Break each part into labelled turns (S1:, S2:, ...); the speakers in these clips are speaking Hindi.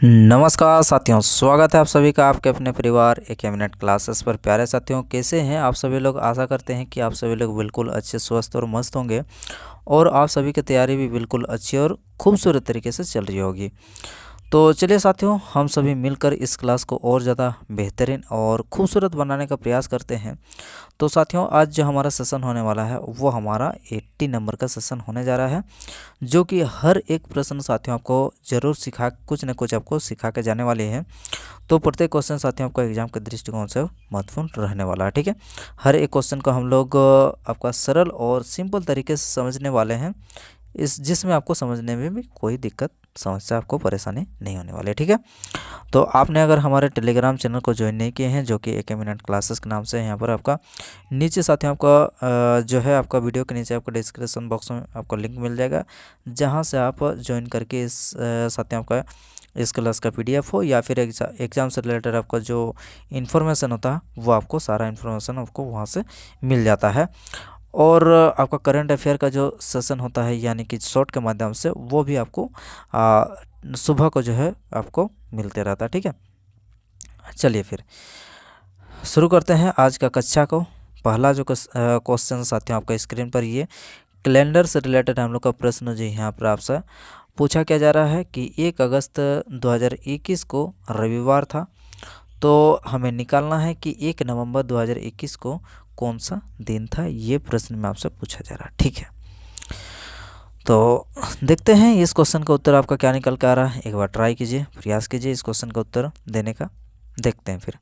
S1: नमस्कार साथियों, स्वागत है आप सभी का आपके अपने परिवार एक मिनट क्लासेस पर। प्यारे साथियों, कैसे हैं आप सभी लोग। आशा करते हैं कि आप सभी लोग बिल्कुल अच्छे, स्वस्थ और मस्त होंगे और आप सभी की तैयारी भी बिल्कुल अच्छी और खूबसूरत तरीके से चल रही होगी। तो चलिए साथियों, हम सभी मिलकर इस क्लास को और ज़्यादा बेहतरीन और खूबसूरत बनाने का प्रयास करते हैं। तो साथियों, आज जो हमारा सेशन होने वाला है वो हमारा 80 नंबर का सेशन होने जा रहा है, जो कि हर एक प्रश्न साथियों आपको ज़रूर सिखा कुछ न कुछ आपको सिखा के जाने वाले हैं। तो प्रत्येक क्वेश्चन साथियों आपको एग्जाम के दृष्टिकोण से महत्वपूर्ण रहने वाला है। ठीक है, हर एक क्वेश्चन को हम लोग आपका सरल और सिंपल तरीके से समझने वाले हैं, जिसमें आपको समझने में भी कोई दिक्कत, समस्या, आपको परेशानी नहीं होने वाली है। ठीक है, तो आपने अगर हमारे टेलीग्राम चैनल को ज्वाइन नहीं किए हैं, जो कि एक मिनट क्लासेस के नाम से है, यहाँ पर आपका नीचे साथियों आपका जो है आपका वीडियो के नीचे आपको डिस्क्रिप्शन बॉक्स में आपको लिंक मिल जाएगा, जहाँ से आप ज्वाइन करके इस साथियों आपका इस क्लास का पीडीएफ हो या फिर एग्ज़ाम से रिलेटेड आपका जो इन्फॉर्मेशन होता है वो आपको सारा इन्फॉर्मेशन आपको वहाँ से मिल जाता है। और आपका करंट अफेयर का जो सेशन होता है, यानी कि शॉर्ट के माध्यम से, वो भी आपको सुबह को जो है आपको मिलते रहता है। ठीक है, चलिए फिर शुरू करते हैं आज का कक्षा को। पहला जो क्वेश्चन साथियों आपका स्क्रीन पर ये कैलेंडर से रिलेटेड हम लोग का प्रश्न जो यहाँ पर आपसे पूछा क्या जा रहा है कि 1 अगस्त 2021 को रविवार था, तो हमें निकालना है कि 1 नवंबर 2021 को कौन सा दिन था। ये प्रश्न में आपसे पूछा जा रहा है। ठीक है, तो देखते हैं इस क्वेश्चन का उत्तर आपका क्या निकल के आ रहा है। एक बार ट्राई कीजिए, प्रयास कीजिए इस क्वेश्चन का उत्तर देने का। देखते हैं फिर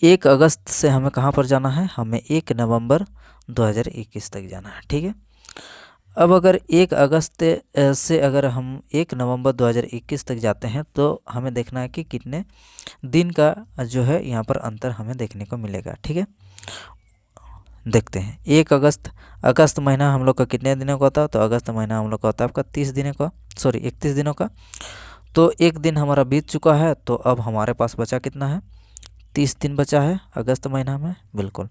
S1: 1 अगस्त से हमें कहाँ पर जाना है, हमें 1 नवंबर 2021 तक जाना है। ठीक है, अब अगर 1 अगस्त से अगर हम 1 नवंबर 2021 तक जाते हैं तो हमें देखना है कि कितने दिन का जो है यहाँ पर अंतर हमें देखने को मिलेगा। ठीक है, देखते हैं 1 अगस्त, अगस्त महीना हम लोग का कितने दिनों का होता है, तो अगस्त महीना हम लोग का होता है आपका 30 दिनों का, सॉरी 31 दिनों का। तो एक दिन हमारा बीत चुका है, तो अब हमारे पास बचा कितना है, 30 दिन बचा है अगस्त महीना में। बिल्कुल,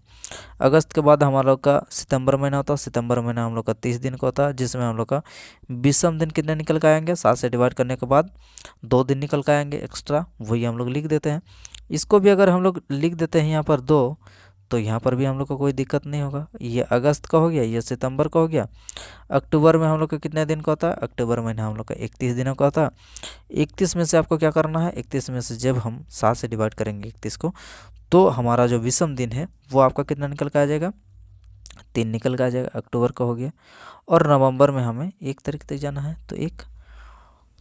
S1: अगस्त के बाद हमारा लोग का सितंबर महीना होता है, सितंबर महीना हम लोग का 30 दिन का होता है, जिसमें हम लोग का 20 दिन कितने निकल के आएंगे, 7 से डिवाइड करने के बाद 2 दिन निकल के आएंगे एक्स्ट्रा, वही हम लोग लिख देते हैं। इसको भी अगर हम लोग लिख देते हैं यहाँ पर 2, तो यहाँ पर भी हम लोग को कोई दिक्कत नहीं होगा। ये अगस्त का हो गया, ये सितंबर का हो गया। अक्टूबर में हम लोग का कितने दिन का होता है, अक्टूबर महीना हम लोग का 31 दिनों का होता है। 31 में से आपको क्या करना है, 31 में से जब हम 7 से डिवाइड करेंगे 31 को, तो हमारा जो विषम दिन है वो आपका कितना निकल के आ जाएगा, 3 निकल के आ जाएगा। अक्टूबर का हो गया। और नवंबर में हमें 1 तारीख तक जाना है, तो 1।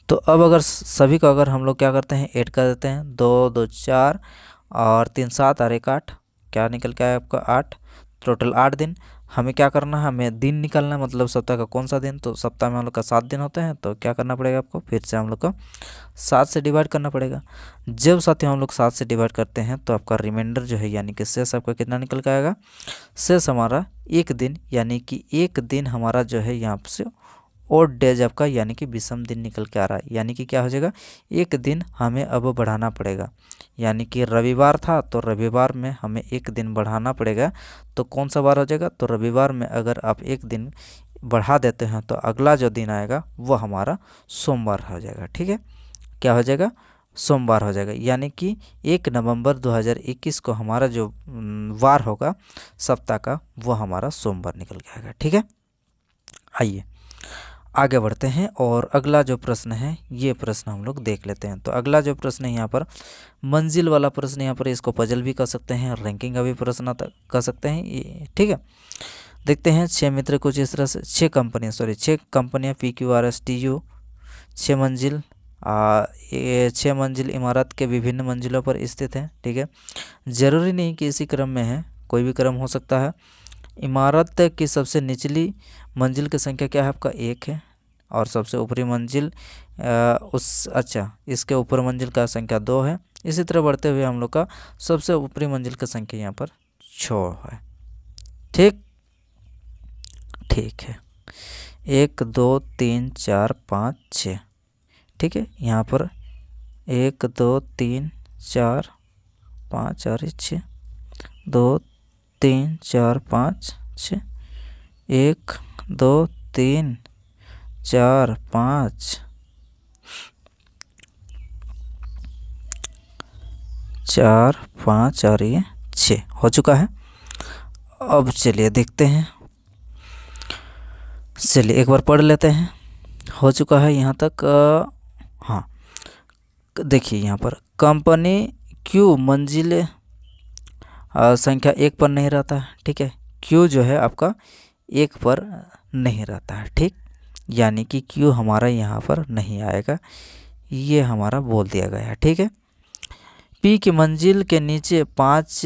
S1: तो अब अगर सभी को अगर हम लोग क्या करते हैं, ऐड कर देते हैं, 2 2 4 और 3 7 और 1 8, क्या निकल के आया आपका 8। टोटल 8 दिन। हमें क्या करना है, हमें दिन निकालना है, मतलब सप्ताह का कौन सा दिन। तो सप्ताह में हम लोग का 7 दिन होते हैं, तो क्या करना पड़ेगा आपको, फिर से हम लोग का 7 से डिवाइड करना पड़ेगा। जब साथियों हम लोग 7 से डिवाइड करते हैं तो आपका रिमाइंडर जो है, यानी कि शेष आपका कितना निकल के आएगा, शेष हमारा 1 दिन, यानी कि 1 दिन हमारा जो है यहाँ से और डेज आपका, यानी कि विषम दिन निकल के आ रहा है। यानी कि क्या हो जाएगा, 1 दिन हमें अब बढ़ाना पड़ेगा। यानी कि रविवार था, तो रविवार में हमें 1 दिन बढ़ाना पड़ेगा। तो कौन सा बार हो जाएगा, तो रविवार में अगर आप 1 दिन बढ़ा देते हैं तो अगला जो दिन आएगा वो हमारा सोमवार हो जाएगा। ठीक है, क्या हो जाएगा, सोमवार हो जाएगा। यानी कि 1 नवंबर 2021 को हमारा जो वार होगा सप्ताह का, वो हमारा सोमवार निकल के आएगा। ठीक है, आइए आगे बढ़ते हैं और अगला जो प्रश्न है ये प्रश्न हम लोग देख लेते हैं। तो अगला जो प्रश्न है यहाँ पर मंजिल वाला प्रश्न, यहाँ पर इसको पजल भी कर सकते हैं, रैंकिंग का भी प्रश्न कर सकते हैं ये। ठीक है, देखते हैं 6 मित्र कुछ इस तरह से, 6 कंपनियाँ PQRSTU 6 मंजिल, ये 6 मंजिल इमारत के विभिन्न मंजिलों पर स्थित है। ठीक है, ज़रूरी नहीं कि इसी क्रम में है, कोई भी क्रम हो सकता है। इमारत की सबसे निचली मंजिल की संख्या क्या है आपका, 1 है। और सबसे ऊपरी मंजिल इसके ऊपर मंजिल का संख्या 2 है। इसी तरह बढ़ते हुए हम लोग का सबसे ऊपरी मंजिल की संख्या यहाँ पर 6 है। ठीक है, 1 2 3 4 5 6। ठीक है, यहाँ पर 1 2 3 4 5 और 6, 2 3 4 5 6, 1 2 3 4 5 4 5 और ये 6 हो चुका है। अब चलिए देखते हैं, चलिए एक बार पढ़ लेते हैं। हो चुका है यहाँ तक। हाँ देखिए यहाँ पर कंपनी क्यू मंजिल संख्या 1 पर नहीं रहता है, ठीक है। क्यू जो है आपका 1 पर नहीं रहता है, ठीक, यानी कि क्यू हमारा यहाँ पर नहीं आएगा, ये हमारा बोल दिया गया है, ठीक है। पी की मंजिल के नीचे 5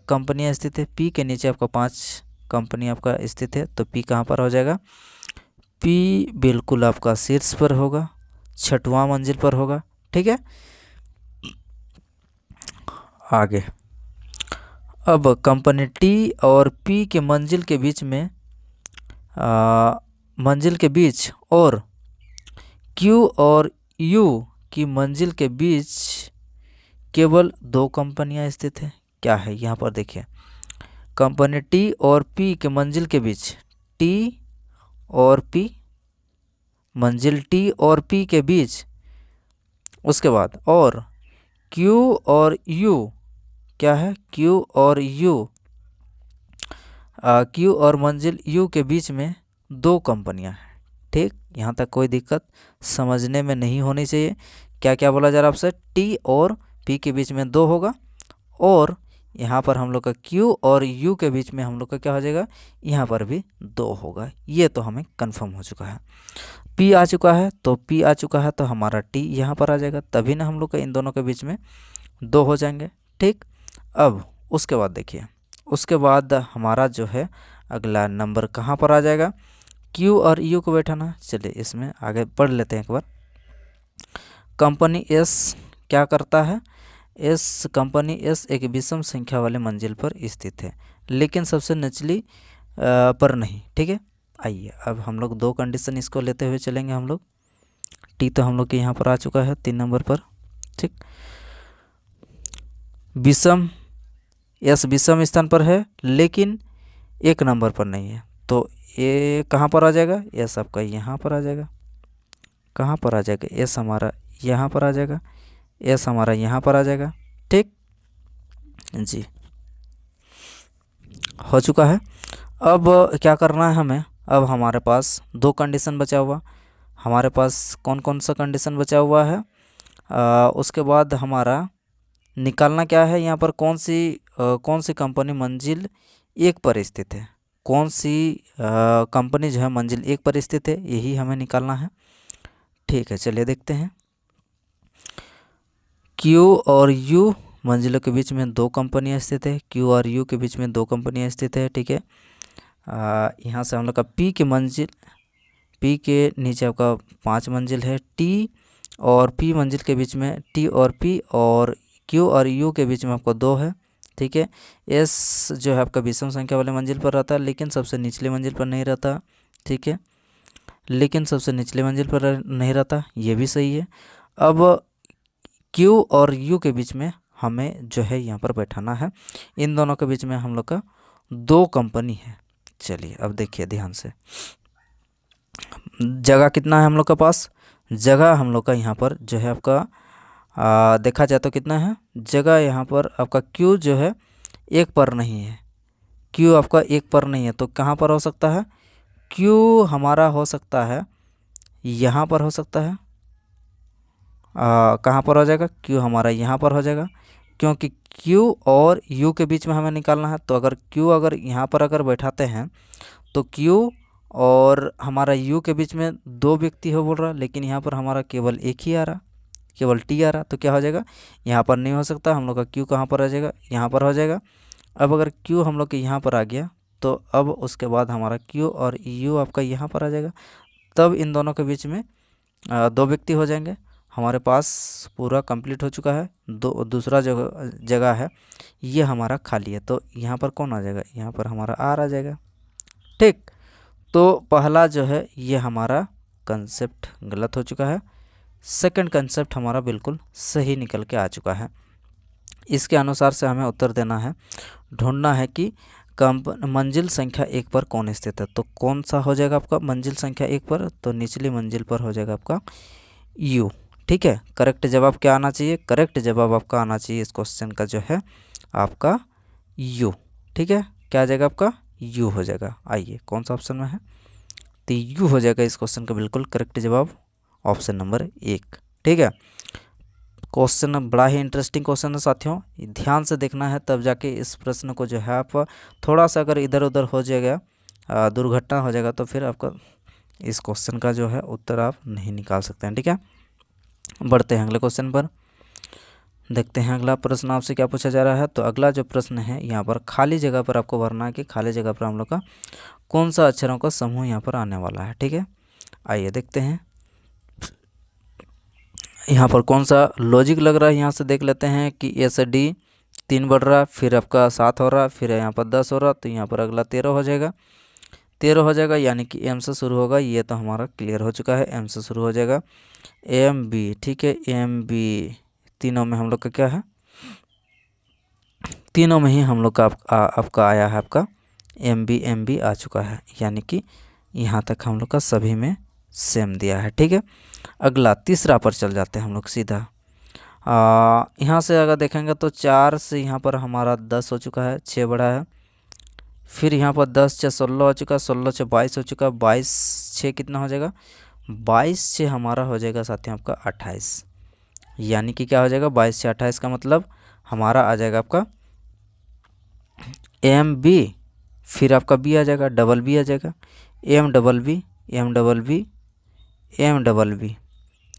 S1: कंपनियाँ स्थित है, पी के नीचे आपका 5 कंपनी आपका स्थित है, तो पी कहाँ पर हो जाएगा, पी बिल्कुल आपका शीर्ष पर होगा, 6वां मंजिल पर होगा, ठीक है। आगे अब कंपनी टी और पी के मंजिल के बीच में मंजिल के बीच और क्यू और यू की मंजिल के बीच केवल 2 कंपनियां स्थित है। क्या है यहाँ पर देखिए, कंपनी टी और पी के मंजिल के बीच, टी और पी, मंजिल टी और पी के बीच, उसके बाद और क्यू और यू, क्या है, क्यू और यू, क्यू और मंजिल यू के बीच में 2 कंपनियां हैं, ठीक। यहाँ तक कोई दिक्कत समझने में नहीं होनी चाहिए। क्या क्या बोला जा रहा है आपसे, टी और पी के बीच में 2 होगा, और यहाँ पर हम लोग का क्यू और यू के बीच में हम लोग का क्या हो जाएगा, यहाँ पर भी 2 होगा। ये तो हमें कंफर्म हो चुका है। पी आ चुका है, तो पी आ चुका है तो हमारा टी यहाँ पर आ जाएगा, तभी ना हम लोग का इन दोनों के बीच में 2 हो जाएंगे, ठीक। अब उसके बाद देखिए, उसके बाद हमारा जो है अगला नंबर कहाँ पर आ जाएगा, क्यू और यू को बैठाना। चलिए इसमें आगे पढ़ लेते हैं एक बार। कंपनी एस क्या करता है, एस कंपनी एस एक विषम संख्या वाले मंजिल पर स्थित है, लेकिन सबसे निचली पर नहीं, ठीक है। आइए अब हम लोग 2 कंडीशन इसको लेते हुए चलेंगे हम लोग। टी तो हम लोग के यहाँ पर आ चुका है 3 नंबर पर, ठीक। विषम, एस विषम स्थान पर है लेकिन 1 नंबर पर नहीं है, तो ये कहाँ पर आ जाएगा, एस आपका यहाँ पर आ जाएगा। कहाँ पर आ जाएगा, एस हमारा यहाँ पर आ जाएगा, एस हमारा यहाँ पर आ जाएगा, ठीक जी, हो चुका है। अब क्या करना है हमें, अब हमारे पास 2 कंडीशन बचा हुआ, हमारे पास कौन कौन सा कंडीशन बचा हुआ है, उसके बाद हमारा निकालना क्या है, यहाँ पर कौन सी कंपनी मंजिल 1 पर स्थित है, कौन सी कंपनी जो है मंजिल 1 पर स्थित है, यही हमें निकालना है, ठीक है। चलिए देखते हैं। क्यू और यू मंजिलों के बीच में 2 कंपनियां स्थित है, क्यू और यू के बीच में 2 कंपनियां स्थित है, ठीक है। यहाँ से हम लोग का पी के मंजिल, पी के नीचे आपका 5 मंजिल है, टी और पी मंजिल के बीच में टी और पी, और क्यू और यू के बीच में आपको 2 है, ठीक है। एस जो है आपका विषम संख्या वाले मंजिल पर रहता है, लेकिन सबसे निचले मंजिल पर नहीं रहता, ठीक है, लेकिन सबसे निचले मंजिल पर नहीं रहता, ये भी सही है। अब क्यू और यू के बीच में हमें जो है यहाँ पर बैठाना है, इन दोनों के बीच में हम लोग का 2 कंपनी है। चलिए अब देखिए ध्यान से, जगह कितना है हम लोग के पास, जगह हम लोग का यहाँ पर जो है आपका देखा जाए तो कितना है जगह, यहाँ पर आपका क्यू जो है 1 पर नहीं है, क्यू आपका 1 पर नहीं है, तो कहाँ पर हो सकता है, क्यू हमारा हो सकता है यहाँ पर हो सकता है, कहाँ पर हो जाएगा, क्यू हमारा यहाँ पर हो जाएगा, क्योंकि क्यू और यू के बीच में हमें निकालना है। तो अगर क्यू अगर यहाँ पर अगर बैठाते हैं तो क्यू और हमारा यू के बीच में 2 व्यक्ति हो बोल रहा, लेकिन यहाँ पर हमारा केवल 1 ही आ रहा, केवल टी आ रहा, तो क्या हो जाएगा, यहाँ पर नहीं हो सकता, हम लोग का क्यू कहाँ पर आ जाएगा, यहाँ पर हो जाएगा। अब अगर क्यू हम लोग के यहाँ पर आ गया, तो अब उसके बाद हमारा क्यू और यू आपका यहाँ पर आ जाएगा, तब इन दोनों के बीच में 2 व्यक्ति हो जाएंगे। हमारे पास पूरा कंप्लीट हो चुका है। दूसरा जगह है ये हमारा खाली है, तो यहाँ पर कौन आ जाएगा, यहाँ पर हमारा आर आ जाएगा, ठीक। तो पहला जो है ये हमारा कंसेप्ट गलत हो चुका है, सेकंड कंसेप्ट हमारा बिल्कुल सही निकल के आ चुका है। इसके अनुसार से हमें उत्तर देना है, ढूंढना है कि मंजिल संख्या 1 पर कौन स्थित है। तो कौन सा हो जाएगा आपका मंजिल संख्या 1 पर, तो निचली मंजिल पर हो जाएगा आपका यू, ठीक है, करेक्ट जवाब क्या आना चाहिए? करेक्ट जवाब आपका आना चाहिए इस क्वेश्चन का जो है आपका यू। ठीक है, क्या आ जाएगा आपका? यू हो जाएगा। आइए कौन सा ऑप्शन में है? तो यू हो जाएगा इस क्वेश्चन का बिल्कुल करेक्ट जवाब, ऑप्शन नंबर 1। ठीक है, क्वेश्चन बड़ा ही इंटरेस्टिंग क्वेश्चन है साथियों, ध्यान से देखना है तब जाके इस प्रश्न को जो है आप थोड़ा सा अगर इधर उधर हो जाएगा, दुर्घटना हो जाएगा, तो फिर आपका इस क्वेश्चन का जो है उत्तर आप नहीं निकाल सकते हैं। ठीक है, बढ़ते हैं अगले क्वेश्चन पर, देखते हैं अगला प्रश्न आपसे क्या पूछा जा रहा है। तो अगला जो प्रश्न है यहाँ पर खाली जगह पर आपको भरना है कि खाली जगह पर हम लोग का कौन सा अक्षरों का समूह यहाँ पर आने वाला है। ठीक है, आइए देखते हैं यहाँ पर कौन सा लॉजिक लग रहा है। यहाँ से देख लेते हैं कि ए से डी 3 बढ़ रहा, फिर आपका 7 हो रहा, फिर यहाँ पर 10 हो रहा, तो यहाँ पर अगला 13 हो जाएगा। 13 हो जाएगा यानी कि एम से शुरू होगा, ये तो हमारा क्लियर हो चुका है, एम से शुरू हो जाएगा। एम बी, ठीक है, एम बी तीनों में हम लोग का क्या है? तीनों में ही हम लोग का आपका आया है, आपका एम बी आ चुका है, यानी कि यहाँ तक हम लोग का सभी में सेम दिया है। ठीक है, अगला तीसरा पर चल जाते हैं हम लोग सीधा। यहाँ से अगर देखेंगे तो 4 से यहाँ पर हमारा 10 हो चुका है, 6 बढ़ा है, फिर यहाँ पर 10 से 16 हो चुका, 16 से 22 हो चुका, 22 6 कितना हो जाएगा? 22 से हमारा हो जाएगा साथियों आपका 28, यानी कि क्या हो जाएगा? 22 से 28 का मतलब हमारा आ जाएगा आपका एम बी, फिर आपका बी आ जाएगा, डबल बी आ जाएगा, M double B, M double B, M double B,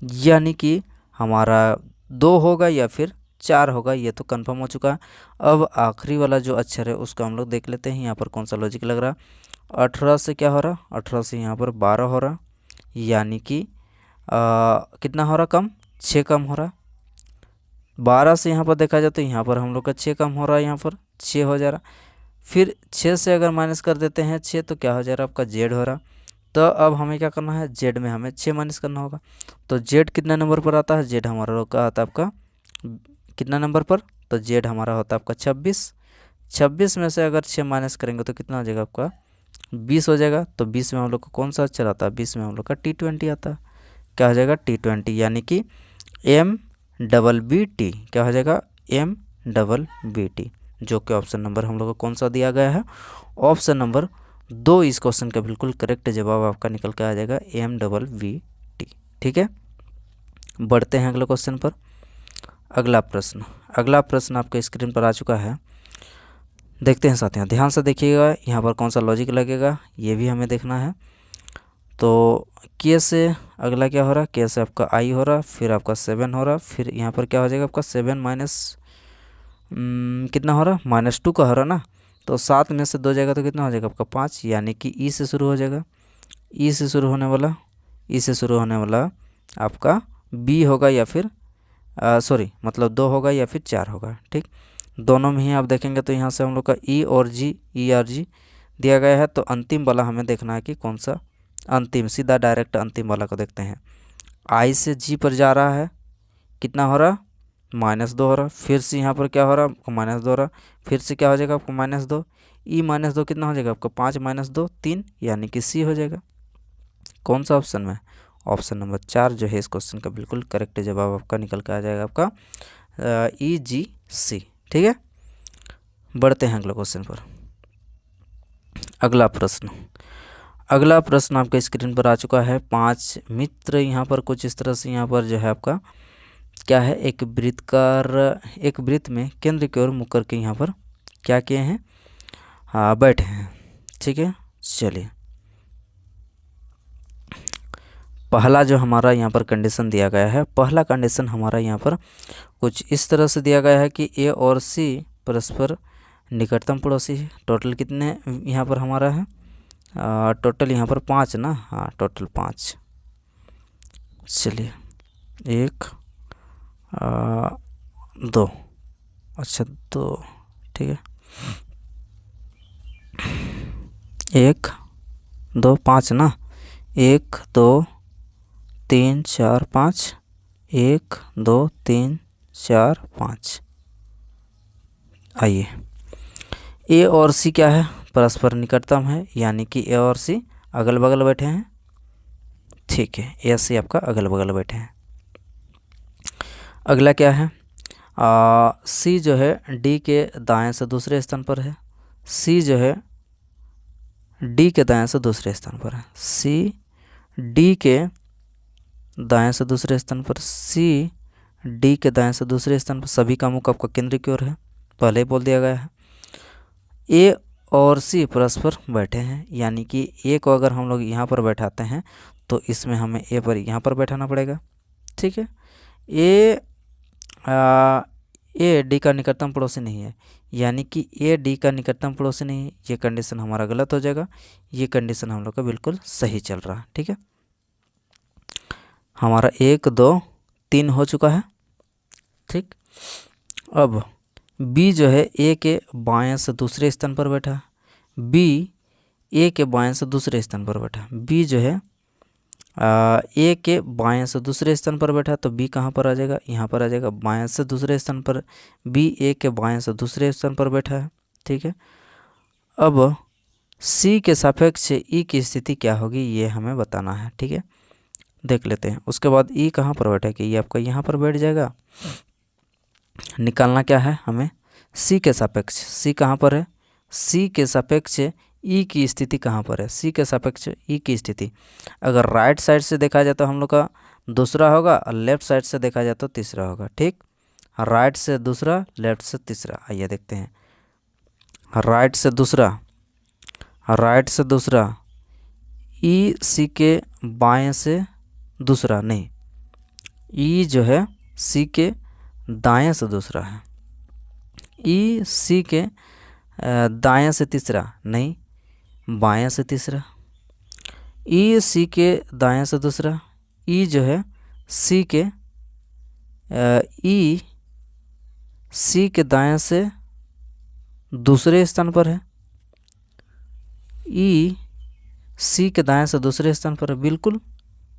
S1: यानी कि हमारा 2 होगा या फिर 4 होगा, ये तो कंफर्म हो चुका है। अब आखिरी वाला जो अक्षर है उसको हम लोग देख लेते हैं, यहाँ पर कौन सा लॉजिक लग रहा है। 18 से क्या हो रहा? 18 से यहाँ पर 12 हो रहा, यानी कि कितना हो रहा? कम, 6 कम हो रहा। 12 से यहाँ पर देखा जाए तो यहाँ पर हम लोग का 6 कम हो रहा है, यहाँ पर 6 हो जा रहा। फिर 6 से अगर माइनस कर देते हैं 6, तो क्या हो जा रहा है? आपका जेड हो रहा। तो अब हमें क्या करना है? जेड में हमें 6 माइनस करना होगा। तो जेड कितना नंबर पर आता है? जेड हमारा लोग का आता है आपका कितना नंबर पर? तो जेड हमारा होता है आपका 26। 26 में से अगर 6 माइनस करेंगे तो कितना हो जाएगा? आपका 20 हो जाएगा। तो 20 में हम लोग को कौन सा अक्षर आता है? 20 में हम लोग का T20 आता है। क्या हो जाएगा? T20, यानी कि एम डबल बी टी। क्या हो जाएगा? एम डबल बी टी, जो कि ऑप्शन नंबर हम लोग को कौन सा दिया गया है? ऑप्शन नंबर 2 इस क्वेश्चन का बिल्कुल करेक्ट जवाब आपका निकल के आ जाएगा, एम डबल बी टी। ठीक है, बढ़ते हैं अगले क्वेश्चन पर। अगला प्रश्न आपके स्क्रीन पर आ चुका है, देखते हैं साथियों, ध्यान से देखिएगा यहाँ पर कौन सा लॉजिक लगेगा ये भी हमें देखना है। तो के से अगला क्या हो रहा है? के से आपका आई हो रहा, फिर आपका 7 हो रहा, फिर यहाँ पर क्या हो जाएगा? आपका 7 माइनस कितना हो रहा? -2 का हो रहा ना। तो 7 में से 2 जाएगा तो कितना हो जाएगा? आपका 5, यानी कि ई से शुरू हो जाएगा। ई से शुरू होने वाला आपका बी होगा या फिर सॉरी मतलब 2 होगा या फिर 4 होगा। ठीक, दोनों में ही आप देखेंगे तो यहाँ से हम लोग का ई और जी, ई आर जी दिया गया है। तो अंतिम वाला हमें देखना है कि कौन सा अंतिम, सीधा डायरेक्ट अंतिम वाला को देखते हैं। आई से जी पर जा रहा है, कितना हो रहा? -2 हो रहा। फिर से यहाँ पर क्या हो रहा? आपको -2 हो रहा। फिर से क्या हो जाएगा? आपको -2, ई -2 कितना हो जाएगा? आपका 5 - 2 3, यानी कि सी हो जाएगा। कौन सा ऑप्शन में? ऑप्शन नंबर 4 जो है इस क्वेश्चन का बिल्कुल करेक्ट जवाब आपका निकल कर आ जाएगा, आपका ई जी सी। ठीक है, बढ़ते हैं अगले क्वेश्चन पर। अगला प्रश्न आपके स्क्रीन पर आ चुका है। 5 मित्र यहाँ पर कुछ इस तरह से यहाँ पर जो है आपका क्या है? एक वृत्त में केंद्र की ओर मुख करके यहाँ पर क्या किए हैं? बैठे हैं। ठीक है, चलिए पहला जो हमारा यहाँ पर कंडीशन दिया गया है, पहला कंडीशन हमारा यहाँ पर कुछ इस तरह से दिया गया है कि ए और सी परस्पर निकटतम पड़ोसी है। टोटल कितने यहाँ पर हमारा है? टोटल यहाँ पर 5 ना। हाँ, टोटल 5। चलिए 1 2, अच्छा 2, ठीक है, 1 2 5 ना। 1 2 3 4 5, 1 2 3 4 5। आइए ए और सी क्या है? परस्पर निकटतम है, यानी कि ए और सी अगल बगल बैठे हैं। ठीक है, ए सी आपका अगल बगल बैठे हैं। अगला क्या है, सी जो है डी के दाएं से दूसरे स्थान पर है। सी जो है डी के दाएं से दूसरे स्थान पर है। सी डी के दाएं से दूसरे स्थान पर, सी डी के दाएं से दूसरे स्थान पर, सभी का मुख आपका केंद्र की ओर है, पहले ही बोल दिया गया है। ए और सी परस्पर बैठे हैं, यानी कि ए को अगर हम लोग यहाँ पर बैठाते हैं तो इसमें हमें ए पर यहाँ पर बैठाना पड़ेगा। ठीक है, ए डी का निकटतम पड़ोसी नहीं है, यानी कि ए डी का निकटतम पड़ोसी नहीं है, ये कंडीशन हमारा गलत हो जाएगा। ये कंडीशन हम लोग का बिल्कुल सही चल रहा है। ठीक है, हमारा 1 2 3 हो चुका है। ठीक, अब बी जो है ए के बाएं से दूसरे स्थान पर बैठा है। बी ए के बाएं से दूसरे स्थान पर बैठा है। बी जो है ए के बाएं से दूसरे स्थान पर बैठा है, तो बी कहाँ पर आ जाएगा, यहाँ पर आ जाएगा, बाएं से दूसरे स्थान पर। बी ए के बाएं से दूसरे स्थान पर बैठा है। ठीक है, अब सी के सापेक्ष ई की स्थिति क्या होगी ये हमें बताना है। ठीक है, देख लेते हैं। उसके बाद ई कहाँ पर बैठेगा, ये आपका यहाँ पर बैठ जाएगा। निकालना क्या है हमें, सी के सापेक्ष, सी कहाँ पर है, सी के सापेक्ष ई की स्थिति कहाँ पर है, सी के सापेक्ष ई की स्थिति अगर राइट साइड से देखा जाए तो हम लोग का दूसरा होगा, और लेफ्ट साइड से देखा जाए तो तीसरा होगा। ठीक, राइट से दूसरा, लेफ्ट से तीसरा। आइए देखते हैं, राइट से दूसरा, राइट से दूसरा, ई सी के बाएं से दूसरा नहीं, ई जो है सी के दाएं से दूसरा है। ई सी के दाएं से तीसरा नहीं, बाएं से तीसरा। ई सी के दाएं से दूसरा, ई जो है सी के ई सी के दाएं से दूसरे स्थान पर है। ई सी के दाएं से दूसरे स्थान पर है, बिल्कुल।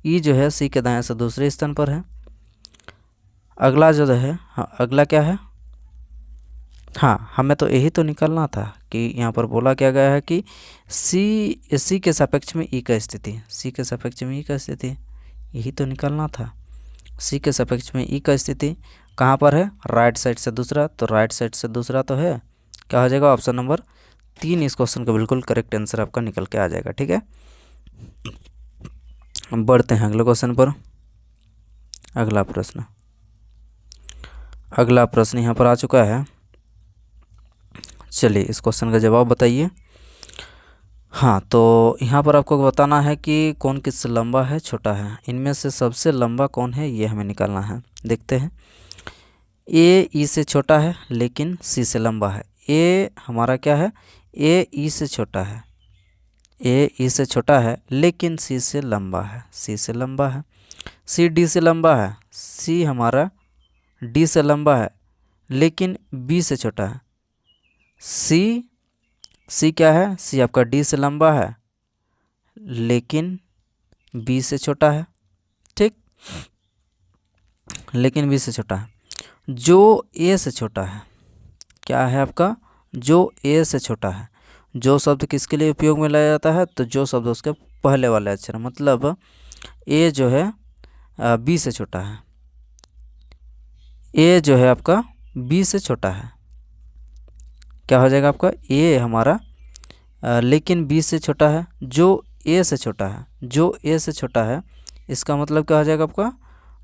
S1: ई जो है सी के दाएं से दूसरे स्थान पर है। अगला जो है, हाँ अगला क्या है, हाँ हमें तो यही तो निकालना था कि यहाँ पर बोला क्या गया है कि सी के सापेक्ष में ई का स्थिति, सी के सापेक्ष में ई का स्थिति, यही तो निकालना था। सी के सापेक्ष में ई का स्थिति कहाँ पर है, राइट साइड से दूसरा, तो राइट साइड से दूसरा तो है, क्या हो जाएगा ऑप्शन नंबर 3 इस क्वेश्चन का बिल्कुल करेक्ट आंसर आपका निकल के आ जाएगा। ठीक है, बढ़ते हैं अगले क्वेश्चन पर। अगला प्रश्न, अगला प्रश्न यहाँ पर आ चुका है। चलिए इस क्वेश्चन का जवाब बताइए। हाँ, तो यहाँ पर आपको बताना है कि कौन किससे लंबा है, छोटा है। इनमें से सबसे लंबा कौन है ये हमें निकालना है। देखते हैं, ए ई से छोटा है लेकिन सी से लंबा है। ए हमारा क्या है, ए ई से छोटा है, ए ई से छोटा है लेकिन सी से लंबा है, सी से लंबा है। सी डी से लंबा है, सी हमारा डी से लंबा है लेकिन बी से छोटा है। सी क्या है, सी आपका डी से लंबा है लेकिन बी से छोटा है। ठीक, लेकिन बी से छोटा है। जो ए से छोटा है, क्या है आपका, जो ए से छोटा है। जो शब्द किसके लिए उपयोग में लाया जाता है, तो जो शब्द उसके पहले वाले अक्षर, मतलब ए जो है बी से छोटा है, ए जो है आपका बी से छोटा है। क्या हो जाएगा आपका, ए हमारा लेकिन बी से छोटा है, जो ए से छोटा है, जो ए से छोटा है, इसका मतलब क्या हो जाएगा आपका,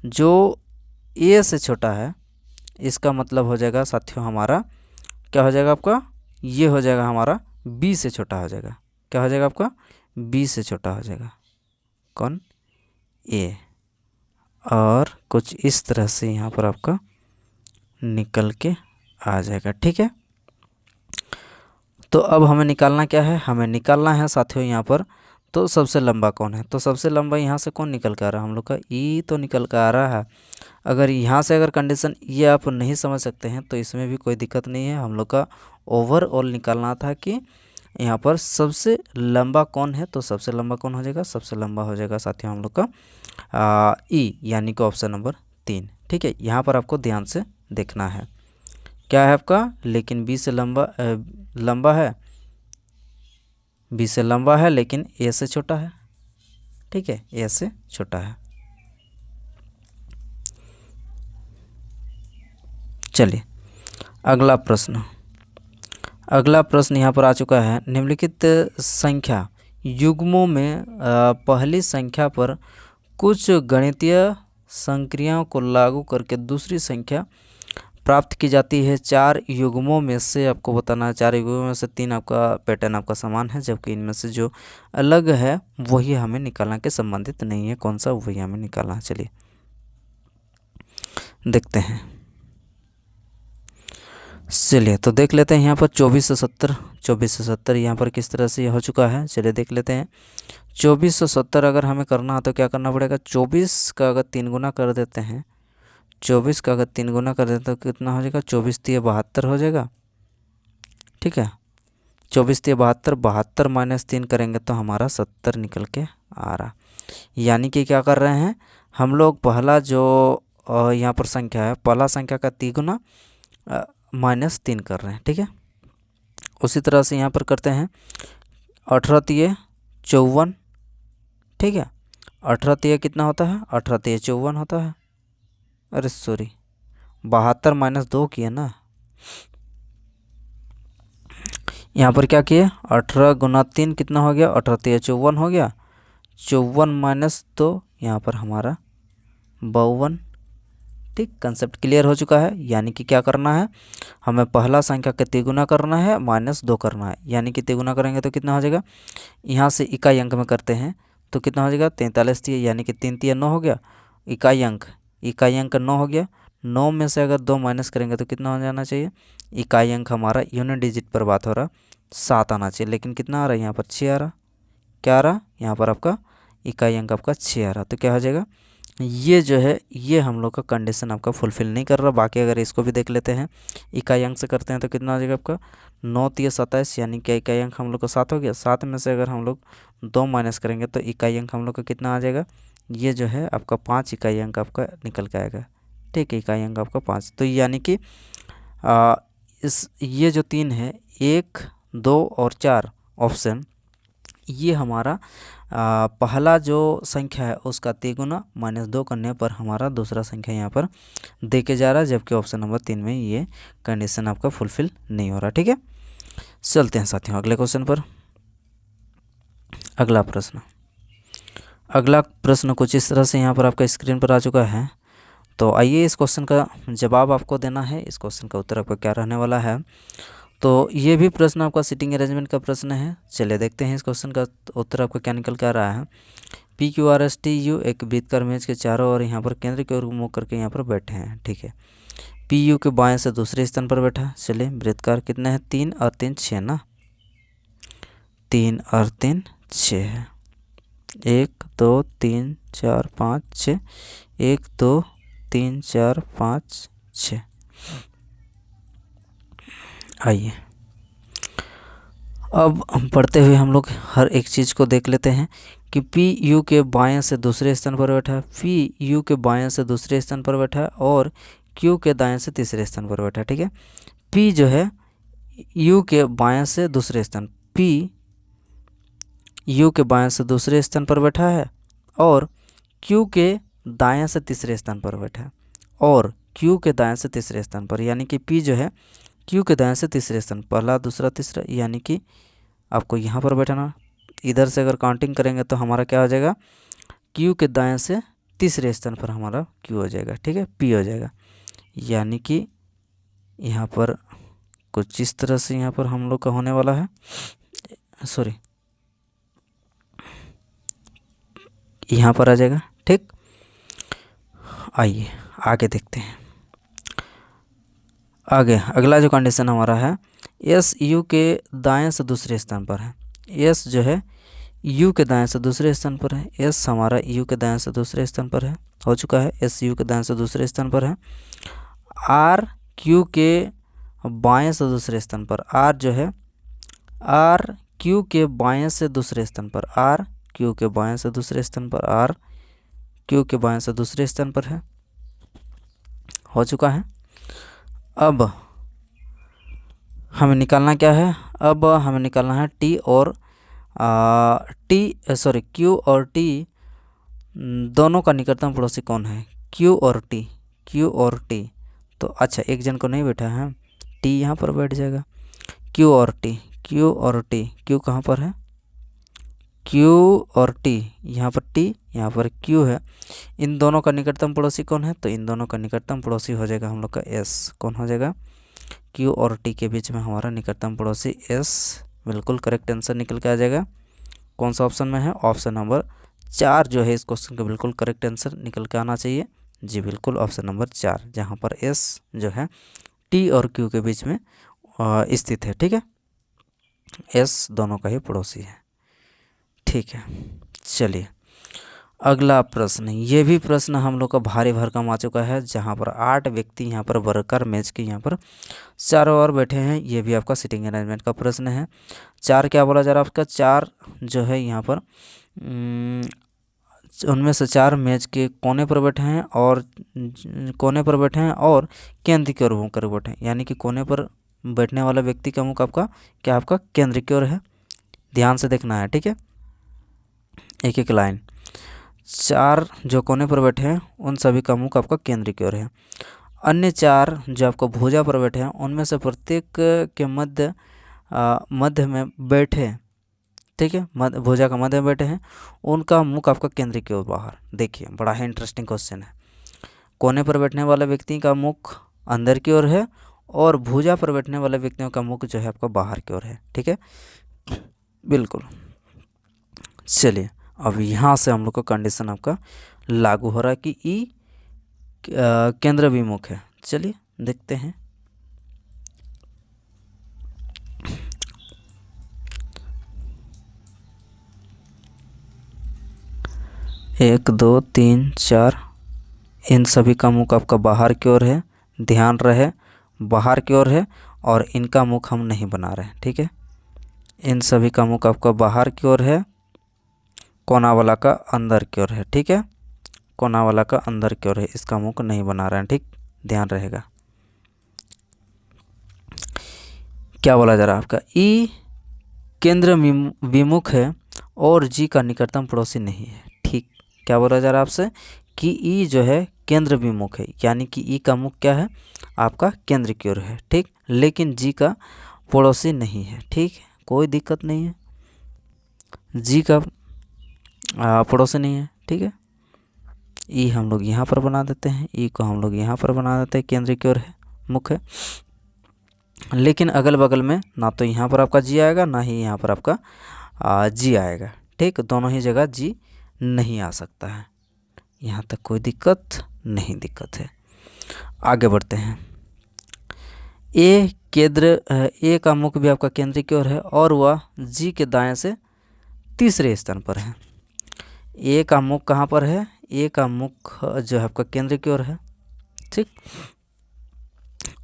S1: जो ए से छोटा है, इसका मतलब हो जाएगा साथियों हमारा क्या हो जाएगा आपका, ये हो जाएगा हमारा बी से छोटा हो जाएगा। क्या हो जाएगा आपका, बी से छोटा हो जाएगा कौन, ए। और कुछ इस तरह से यहाँ पर आपका निकल के आ जाएगा। ठीक है, तो अब हमें निकालना क्या है, हमें निकालना है साथियों यहाँ पर, तो सबसे लंबा कौन है। तो सबसे लंबा यहाँ से कौन निकल के आ रहा है, हम लोग का ई तो निकल के आ रहा है। अगर यहाँ से अगर कंडीशन ये आप नहीं समझ सकते हैं तो इसमें भी कोई दिक्कत नहीं है। हम लोग का ओवरऑल निकालना था कि यहाँ पर सबसे लंबा कौन है, तो सबसे लंबा कौन हो जाएगा, सबसे लंबा हो जाएगा साथियों हम लोग का ई, यानी कि ऑप्शन नंबर 3। ठीक है, यहाँ पर आपको ध्यान से देखना है क्या है आपका, लेकिन बी से लंबा है, बी से लंबा है लेकिन ए से छोटा है। ठीक है, ए से छोटा है। चलिए अगला प्रश्न यहाँ पर आ चुका है। निम्नलिखित संख्या युग्मों में पहली संख्या पर कुछ गणितीय संक्रियाओं को लागू करके दूसरी संख्या प्राप्त की जाती है। 4 युग्मों में से आपको बताना है, 4 युग्मों में से 3 आपका पैटर्न आपका समान है, जबकि इनमें से जो अलग है वही हमें निकालना के संबंधित नहीं है। कौन सा, वही हमें निकालना है। चलिए देखते हैं। चलिए तो देख लेते हैं यहाँ पर 24 से 70 यहाँ पर किस तरह से हो चुका है। चलिए देख लेते हैं। 24 से 70 अगर हमें करना है तो क्या करना पड़ेगा, 24 का अगर 3 गुना कर देते हैं, 24 का अगर 3 गुना कर देते तो कितना हो जाएगा, 24 3 72 हो जाएगा। ठीक है, 24 3 72, 72 माइनस 3 करेंगे तो हमारा 70 निकल के आ रहा। यानी कि क्या कर रहे हैं हम लोग, पहला जो यहाँ पर संख्या है, पहला संख्या का 3 गुना माइनस 3 कर रहे हैं। ठीक है, उसी तरह से यहाँ पर करते हैं 18 3 54। ठीक है, 18 3 कितना होता है, 18 3 54 होता है। अरे सॉरी, 72 माइनस 2 किए ना, यहाँ पर क्या किए, 18 गुना 3 कितना हो गया, 18 3 54 हो गया। 54 माइनस 2 यहाँ पर हमारा 52। ठीक, कंसेप्ट क्लियर हो चुका है। यानी कि क्या करना है, हमें पहला संख्या का 3 गुना करना है माइनस 2 करना है। यानी कि 3 गुना करेंगे तो कितना हो जाएगा, यहाँ से इकाई अंक में करते हैं तो कितना हो जाएगा, 43 3, यानी कि 3 3 9 हो गया। इकाई अंक 9 हो गया। 9 में से अगर 2 माइनस करेंगे तो कितना हो जाना चाहिए, इकाई अंक हमारा यूनिट डिजिट पर बात हो रहा 7 आना चाहिए, लेकिन कितना आ रहा है यहाँ पर 6 आ रहा। क्या आ रहा, यहाँ पर आपका इकाई अंक आपका 6 आ रहा। तो क्या हो जाएगा, ये जो है ये हम लोग का कंडीशन आपका फुलफिल नहीं कर रहा। बाकी अगर इसको भी देख लेते हैं, इकाई अंक से करते हैं तो कितना हो जाएगा आपका 9 3 27, यानी कि इकाई अंक हम लोग का 7 हो गया। 7 में से अगर हम लोग 2 माइनस करेंगे तो इकाई अंक हम लोग का कितना आ जाएगा, ये जो है आपका 5 इकाई अंक आपका निकल के आएगा। ठीक है, इकाई अंक आपका 5। तो यानी कि ये जो 3 है, 1 2 और 4 ऑप्शन, ये हमारा पहला जो संख्या है उसका 3 गुना माइनस 2 करने पर हमारा दूसरा संख्या यहाँ पर देके जा रहा है, जबकि ऑप्शन नंबर 3 में ये कंडीशन आपका फुलफिल नहीं हो रहा। ठीक है, चलते हैं साथियों अगले क्वेश्चन पर। अगला प्रश्न कुछ इस तरह से यहाँ पर आपका स्क्रीन पर आ चुका है। तो आइए इस क्वेश्चन का जवाब आपको देना है। इस क्वेश्चन का उत्तर आपका क्या रहने वाला है। तो ये भी प्रश्न आपका सीटिंग अरेंजमेंट का प्रश्न है। चलिए देखते हैं इस क्वेश्चन का उत्तर आपका क्या निकल के आ रहा है। PQRSTU एक वृत्ताकार मेज के चारों ओर यहाँ पर केंद्र की ओर मुँह करके यहाँ पर बैठे हैं। ठीक है, PU के बाएं से दूसरे स्थान पर बैठा। चलिए वृत्ताकार कितने हैं, 3 और 3 6 ना, 3 और 3 6 है। 1 2 3 4 5 6, 1 2 3 4 5 6। आइए अब पढ़ते हुए हम लोग हर एक चीज़ को देख लेते हैं कि PU के बाएं से दूसरे स्थान पर बैठा है, PU के बाएं से दूसरे स्थान पर बैठा है और Q के दाएं से तीसरे स्थान पर बैठा है। ठीक है, P जो है U के बाएं से दूसरे स्थान, P U के बाएं से दूसरे स्थान पर बैठा है और Q के दाएं से तीसरे स्थान पर बैठा है और Q के दाएं से तीसरे स्थान पर, यानी कि P जो है Q के दाएं से तीसरे स्थान, पहला दूसरा तीसरा, यानी कि आपको यहाँ पर बैठाना। इधर से अगर काउंटिंग करेंगे तो हमारा क्या हो जाएगा, Q के दाएं से तीसरे स्थान पर हमारा Q हो जाएगा। ठीक है, P हो जाएगा। यानी कि यहाँ पर कुछ इस तरह से यहाँ पर हम लोग का होने वाला है। सॉरी, यहाँ पर आ जाएगा। ठीक, आइए आगे देखते हैं। आगे अगला जो कंडीशन हमारा है, S U के दाएं से दूसरे स्थान पर है। S जो है U के दाएं से दूसरे स्थान पर है। S हमारा U के दाएं से दूसरे स्थान पर है, हो चुका है। S U के दाएं से दूसरे स्थान पर है। R Q के बाएं से दूसरे स्थान पर, R जो है R Q के बाएं से दूसरे स्थान पर, R Q के बाएं से दूसरे स्थान पर, R Q के बाएं से दूसरे स्थान पर है, हो चुका है। अब हमें निकालना क्या है, अब हमें निकालना है T और Q और T दोनों का निकटतम पड़ोसी कौन है, Q और T। तो अच्छा एक जन को नहीं बैठा है, टी यहाँ पर बैठ जाएगा। क्यू और टी, क्यू और टी, क्यू कहाँ पर है, क्यू और टी, यहाँ पर टी यहाँ पर क्यू है। इन दोनों का निकटतम पड़ोसी कौन है, तो इन दोनों का निकटतम पड़ोसी हो जाएगा हम लोग का एस। कौन हो जाएगा, क्यू और टी के बीच में हमारा निकटतम पड़ोसी एस। बिल्कुल करेक्ट आंसर निकल के आ जाएगा। कौन सा ऑप्शन में है, ऑप्शन नंबर 4 जो है इस क्वेश्चन का बिल्कुल करेक्ट आंसर निकल के आना चाहिए। जी बिल्कुल ऑप्शन नंबर 4, जहाँ पर एस जो है टी और क्यू के बीच में स्थित है। ठीक है, एस दोनों का ही पड़ोसी है। ठीक है, चलिए अगला प्रश्न, ये भी प्रश्न हम लोग का भारी भरकम आ चुका है, जहाँ पर 8 व्यक्ति यहाँ पर वर्कर मेज के यहाँ पर चारों ओर बैठे हैं। ये भी आपका सिटिंग अरेंजमेंट का प्रश्न है। 4 क्या बोला जा रहा है आपका, 4 जो है यहाँ पर उनमें से 4 मेज के कोने पर बैठे हैं और केंद्र की ओर मुँह कर बैठे हैं। यानी कि कोने पर बैठने वाला व्यक्ति का मुख आपका क्या, आपका केंद्र की ओर है। ध्यान से देखना है, ठीक है, एक एक लाइन। 4 जो कोने पर बैठे हैं उन सभी का मुख आपका केंद्र की ओर है। अन्य 4 जो आपको भुजा पर बैठे हैं उनमें से प्रत्येक के मध्य में बैठे, ठीक है, भुजा का मध्य में बैठे हैं, उनका मुख आपका केंद्र की ओर बाहर। देखिए बड़ा ही इंटरेस्टिंग क्वेश्चन है। कोने पर बैठने वाले व्यक्ति का मुख अंदर की ओर है और भुजा पर बैठने वाले व्यक्तियों का मुख जो है आपका बाहर की ओर है। ठीक है, बिल्कुल। चलिए अब यहाँ से हम लोग का कंडीशन आपका लागू हो रहा है कि ई केंद्र विमुख है। चलिए देखते हैं। एक, दो, तीन, 4, इन सभी का मुख आपका बाहर की ओर है। ध्यान रहे बाहर की ओर है और इनका मुख हम नहीं बना रहे हैं। ठीक है, इन सभी का मुख आपका बाहर की ओर है, कोना वाला का अंदर की ओर है। ठीक है, कोना वाला का अंदर की ओर है, इसका मुख नहीं बना रहे हैं। ठीक, ध्यान रहेगा। क्या बोला जा रहा है आपका, ई केंद्र विमुख है और जी का निकटतम पड़ोसी नहीं है। ठीक, क्या बोला जा रहा है आपसे कि ई जो है केंद्र विमुख है, यानी कि ई का मुख क्या है, आपका केंद्र की ओर है। ठीक, लेकिन जी का पड़ोसी नहीं है। ठीक, कोई दिक्कत नहीं है, जी का पड़ोसी नहीं है। ठीक है, ई हम लोग यहाँ पर बना देते हैं, ई को हम लोग यहाँ पर बना देते हैं, केंद्र की ओर है, मुख है। लेकिन अगल बगल में ना तो यहाँ पर आपका जी आएगा ना ही यहाँ पर आपका जी आएगा। ठीक, दोनों ही जगह जी नहीं आ सकता है। यहाँ तक कोई दिक्कत नहीं, दिक्कत है। आगे बढ़ते हैं। ए का मुख भी आपका केंद्र की ओर है और वह जी के दाएं से तीसरे स्थान पर है। ए का मुख कहाँ पर है, ए का मुख जो है आपका केंद्र की ओर है। ठीक,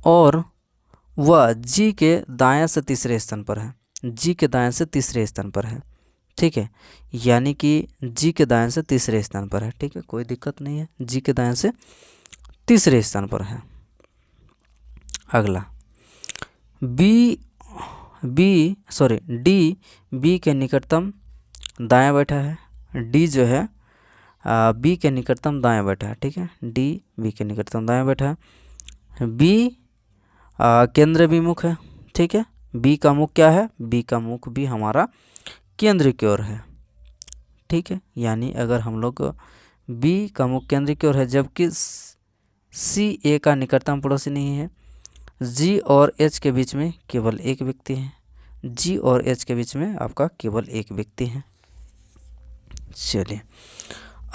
S1: और वह जी के दाएं से तीसरे स्थान पर है, जी के दाएं से तीसरे स्थान पर है। ठीक है, यानी कि जी के दाएं से तीसरे स्थान पर है। ठीक है, कोई दिक्कत नहीं है, जी के दाएं से तीसरे स्थान पर है। अगला डी बी के निकटतम दाएं बैठा है। डी जो है बी के निकटतम दाएं बैठा है। ठीक है, डी बी के निकटतम दाएं बैठा है। बी केंद्र विमुख है। ठीक है, बी का मुख क्या है, बी का मुख भी हमारा केंद्र की ओर है। ठीक है, यानी अगर हम लोग बी का मुख केंद्र की ओर है जबकि सी ए का निकटतम पड़ोसी नहीं है, जी और एच के बीच में केवल एक व्यक्ति है, जी और एच के बीच में आपका केवल एक व्यक्ति है। चलिए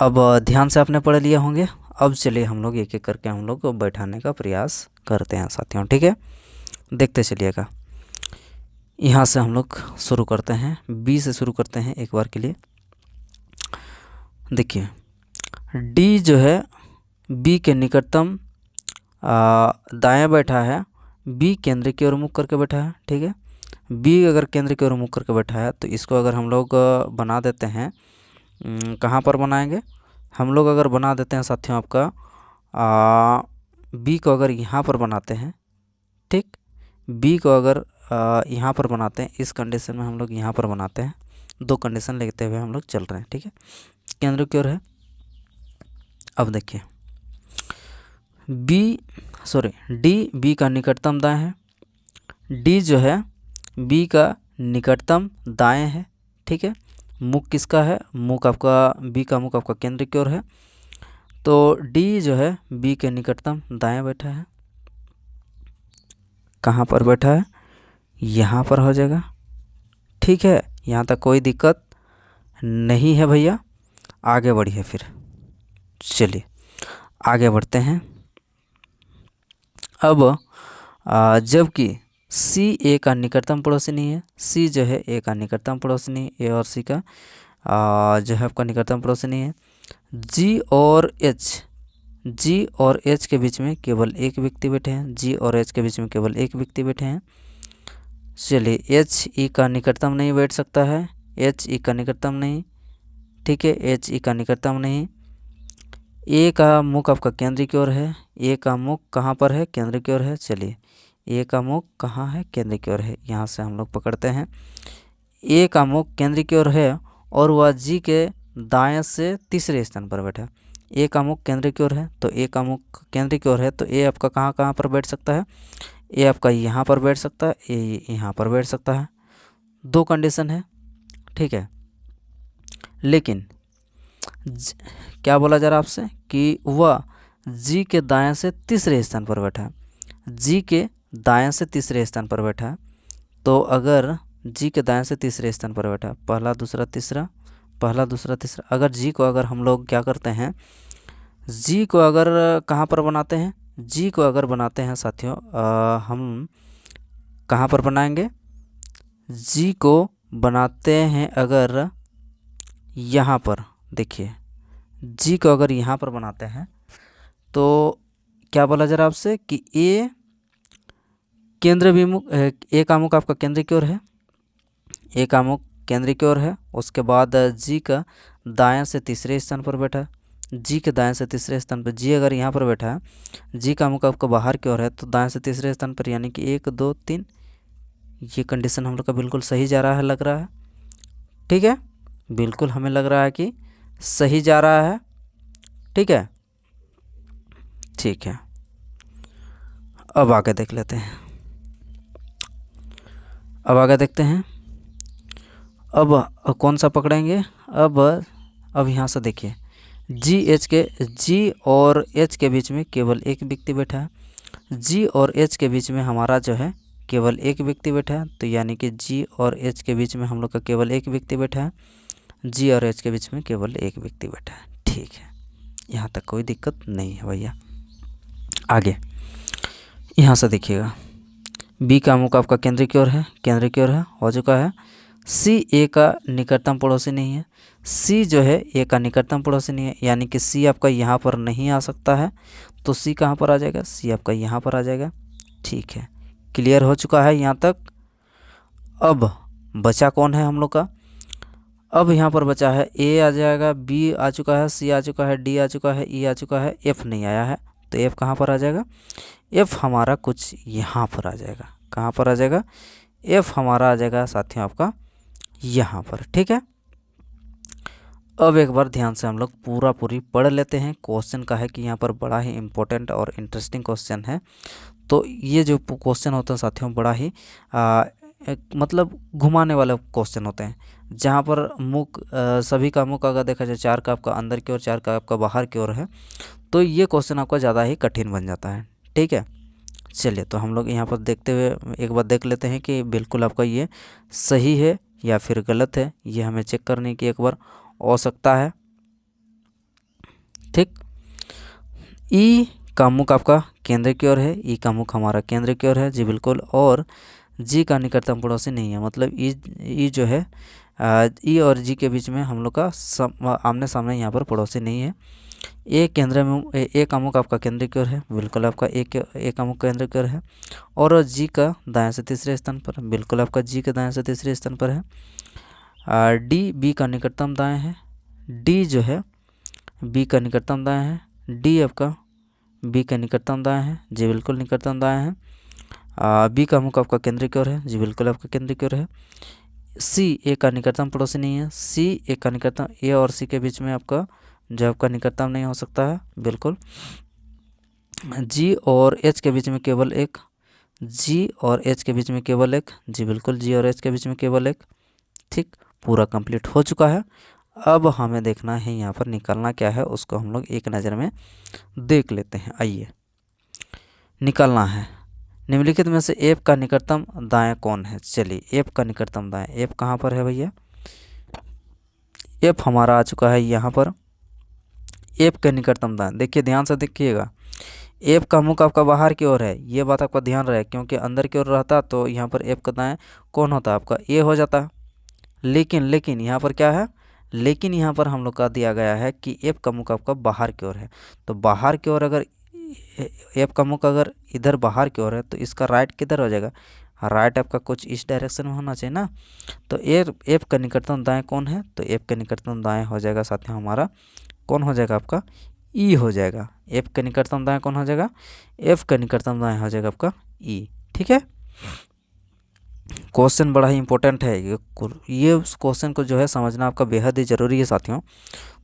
S1: अब ध्यान से आपने पढ़ लिया होंगे। अब चलिए हम लोग एक एक करके हम लोग बैठाने का प्रयास करते हैं साथियों। ठीक है, देखते चलिएगा। यहाँ से हम लोग शुरू करते हैं, बी से शुरू करते हैं एक बार के लिए। देखिए डी जो है बी के निकटतम दाएं बैठा है, बी केंद्र की ओर मुख करके बैठा है। ठीक है, बी अगर केंद्र की ओर मुख करके बैठा है तो इसको अगर हम लोग बना देते हैं, कहाँ पर बनाएंगे हम लोग, अगर बना देते हैं साथियों आपका बी को अगर यहाँ पर बनाते हैं, ठीक, बी को अगर यहाँ पर बनाते हैं, इस कंडीशन में हम लोग यहाँ पर बनाते हैं, दो कंडीशन लेते हुए हम लोग चल रहे हैं। ठीक है, केंद्र की ओर है। अब देखिए बी सॉरी डी बी का निकटतम दाएं है, डी जो है बी का निकटतम दाएं है। ठीक है, मुख किसका है, मुख आपका बी का मुख आपका केंद्र की ओर है, तो डी जो है बी के निकटतम दाएं बैठा है। कहाँ पर बैठा है, यहाँ पर हो जाएगा। ठीक है, यहाँ तक कोई दिक्कत नहीं है भैया। आगे बढ़िए फिर, चलिए आगे बढ़ते हैं। अब जबकि सी ए का निकटतम पड़ोसी नहीं है, सी जो है ए का निकटतम पड़ोसी नहीं, ए और सी का जो है आपका निकटतम पड़ोसी नहीं है। जी और एच के बीच में केवल एक व्यक्ति बैठे हैं, जी और एच के बीच में केवल एक व्यक्ति बैठे हैं। चलिए एच ई का निकटतम नहीं बैठ सकता है, एच ई का निकटतम नहीं। ठीक है, एच ई का निकटतम नहीं। ए का मुख आपका केंद्र की ओर है, ए का मुख कहाँ पर है, केंद्र की ओर है। चलिए ए का मुख कहाँ है, केंद्र की ओर है। यहाँ से हम लोग पकड़ते हैं, ए का मुख केंद्र की ओर है और वह जी के दाएं से तीसरे स्थान पर बैठा है। ए का मुख केंद्र की ओर है, तो ए का मुख केंद्र की ओर है, तो ए आपका कहाँ पर बैठ सकता है, ए आपका यहाँ पर बैठ सकता है, ए यहाँ पर बैठ सकता है। दो कंडीशन है। ठीक है, लेकिन क्या बोला जा रहा है आपसे कि वह जी के दाएं से तीसरे स्थान पर बैठा है, जी के दाएं से तीसरे स्थान पर बैठा है। तो अगर जी के दाएं से तीसरे स्थान पर बैठा, पहला दूसरा तीसरा, पहला दूसरा तीसरा, अगर जी को अगर हम लोग क्या करते हैं, जी को अगर कहाँ पर बनाते हैं, जी को अगर बनाते हैं साथियों, हम कहाँ पर बनाएंगे, जी को बनाते हैं अगर यहाँ पर, देखिए जी को अगर यहाँ पर बनाते हैं तो क्या बोला जा रहा है आपसे कि ए केंद्र विमुख, ए का मुख आपका केंद्र की ओर है, ए का मुख केंद्र की ओर है। उसके बाद जी का दाएं से तीसरे स्थान पर बैठा है, जी के दाएं से तीसरे स्थान पर, जी अगर यहाँ पर बैठा है, जी का मुख आपका बाहर की ओर है, तो दाएं से तीसरे स्थान पर, यानी कि 1 2 3, ये कंडीशन हम लोग का बिल्कुल सही जा रहा है, लग रहा है। ठीक है, बिल्कुल हमें लग रहा है कि सही जा रहा है। ठीक है, ठीक है, अब आगे देख लेते हैं, अब आगे देखते हैं। अब कौन सा पकड़ेंगे, अब यहाँ से देखिए जी और एच के बीच में केवल एक व्यक्ति बैठा है, जी और एच के बीच में हमारा जो है केवल एक व्यक्ति बैठा है, तो यानी कि जी और एच के बीच में हम लोग का केवल एक व्यक्ति बैठा है, जी और एच के बीच में केवल एक व्यक्ति बैठा है। ठीक है, यहाँ तक कोई दिक्कत नहीं है भैया। आगे यहाँ से देखिएगा, बी का मुख आपका केंद्र की ओर है, केंद्र की ओर है, हो चुका है। सी ए का निकटतम पड़ोसी नहीं है, सी जो है ए का निकटतम पड़ोसी नहीं है, यानी कि सी आपका यहाँ पर नहीं आ सकता है, तो सी कहाँ पर आ जाएगा, सी आपका यहाँ पर आ जाएगा। ठीक है, क्लियर हो चुका है यहाँ तक। अब बचा कौन है हम लोग का, अब यहाँ पर बचा है ए आ जाएगा, बी आ चुका है, सी आ चुका है, डी आ चुका है, ई आ चुका है, एफ नहीं आया है, तो एफ कहाँ पर आ जाएगा, एफ हमारा कुछ यहाँ पर आ जाएगा। कहाँ पर आ जाएगा, एफ हमारा आ जाएगा साथियों आपका यहाँ पर। ठीक है, अब एक बार ध्यान से हम लोग पूरी पढ़ लेते हैं। क्वेश्चन का है कि यहाँ पर बड़ा ही इम्पोर्टेंट और इंटरेस्टिंग क्वेश्चन है। तो ये जो क्वेश्चन होते हैं साथियों, बड़ा ही मतलब घुमाने वाले क्वेश्चन होते हैं, जहाँ पर मुख सभी का मुख अगर देखा जाए, 4 का आपका अंदर की ओर, 4 का आपका बाहर की ओर है, तो ये क्वेश्चन आपका ज़्यादा ही कठिन बन जाता है। ठीक है, चलिए तो हम लोग यहाँ पर देखते हुए एक बार देख लेते हैं कि बिल्कुल आपका ये सही है या फिर गलत है, ये हमें चेक करने की एक बार आवश्यकता है। ठीक, ई का मुख आपका केंद्र की ओर है, ई का मुख हमारा केंद्र की ओर है जी बिल्कुल, और जी का निकटतम पड़ोसी नहीं है, मतलब ई जो है ई और जी के बीच में हम लोग का आमने सामने यहाँ पर पड़ोसी नहीं है। ए केंद्र में ए का मुख आपका केंद्र की ओर है, बिल्कुल आपका ए का मुख केंद्र की ओर है, और जी का दाएं से तीसरे स्थान पर, बिल्कुल आपका जी के दाएं से तीसरे स्थान पर है। डी बी का निकटतम दाएं है, डी जो है बी का निकटतम दाएं है, डी आपका बी का निकटतम दाएं है जी बिल्कुल निकटतम दाएं है। बी का मुख आपका केंद्र की ओर है जी बिल्कुल आपका केंद्र की ओर है। सी ए का निकटतम पड़ोसी नहीं है, सी ए का निकटतम, ए और सी के बीच में आपका जो आपका निकटतम नहीं हो सकता है बिल्कुल। जी और एच के बीच में केवल एक, जी और एच के बीच में केवल एक, जी बिल्कुल जी और एच के बीच में केवल एक। ठीक, पूरा कंप्लीट हो चुका है। अब हमें देखना है यहाँ पर निकालना क्या है, उसको हम लोग एक नज़र में देख लेते हैं। आइए, निकालना है निम्नलिखित में से एफ का निकटतम दाएं कौन है। चलिए, एफ का निकटतम दाएं, एफ कहाँ पर है भैया, एफ हमारा आ चुका है यहाँ पर। एफ का निकटतम दाएं, देखिए ध्यान से देखिएगा, एफ का मुख आपका बाहर की ओर है, ये बात आपका ध्यान रहे, क्योंकि अंदर की ओर रहता तो यहाँ पर एफ का दाएं कौन होता आपका, ए हो जाता। लेकिन यहाँ पर क्या है, लेकिन यहाँ पर हम लोग का दिया गया है कि एफ का मुख आपका बाहर की ओर है। तो बाहर की ओर अगर एफ का मुख अगर इधर बाहर की ओर है तो इसका राइट किधर हो जाएगा, राइट आपका कुछ इस डायरेक्शन में होना चाहिए ना। तो एफ का निकटतम दाएं कौन है, तो एफ का निकटतम दाएं हो जाएगा साथियों हमारा, कौन हो जाएगा आपका, ई हो जाएगा। एफ का निकटतम दाएं कौन हो जाएगा, एफ का निकटतम दाएं हो जाएगा आपका ई। ठीक है, क्वेश्चन बड़ा ही इंपॉर्टेंट है ये क्वेश्चन को जो है समझना आपका बेहद ही ज़रूरी है साथियों।